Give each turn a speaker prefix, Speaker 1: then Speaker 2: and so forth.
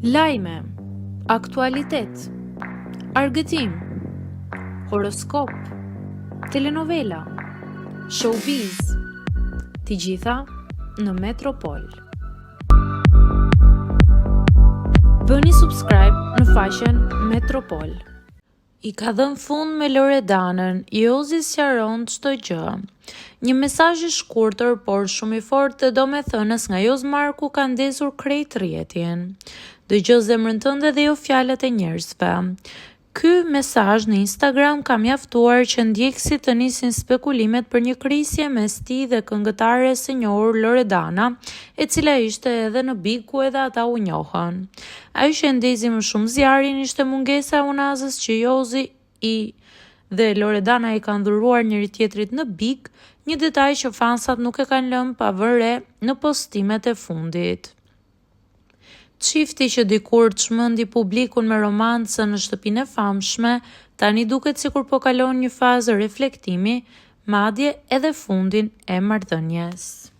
Speaker 1: Lajme, aktualitet, argëtim, horoskop, telenovela, showbiz, të gjitha në Metropol. Bëni subscribe në faqen Metropol. I ka dhënë fund me Loredanën, Jozi sqaron çdo gjë. Një mesazh i shkurtër por shumë i fortë të domethënës nga Joz Marku ka ndezur krejt rrjetin. Dëgjoj zemrën tënde dhe jo fjalët e njerëzve. Ky mesazh në Instagram ka mjaftuar që ndjekësit të nisin spekulimet për një krisje mes tij dhe këngëtares së njohur Loredana, e cila ishte edhe në Big ku edhe ata u njohën. Ajo që ndezi më shumë zjarrin ishte mungesa e unazës që Jozi dhe Loredana i kanë dhuruar njëri tjetrit në Big, një detaj që fansat nuk e kanë lënë pa vënë re në postimet e fundit. Çifti që dikur çmendi publikun me romancën në shtëpinë e famshme, tani duket sikur po kalon një fazë reflektimi, madje edhe fundin e marrëdhënies.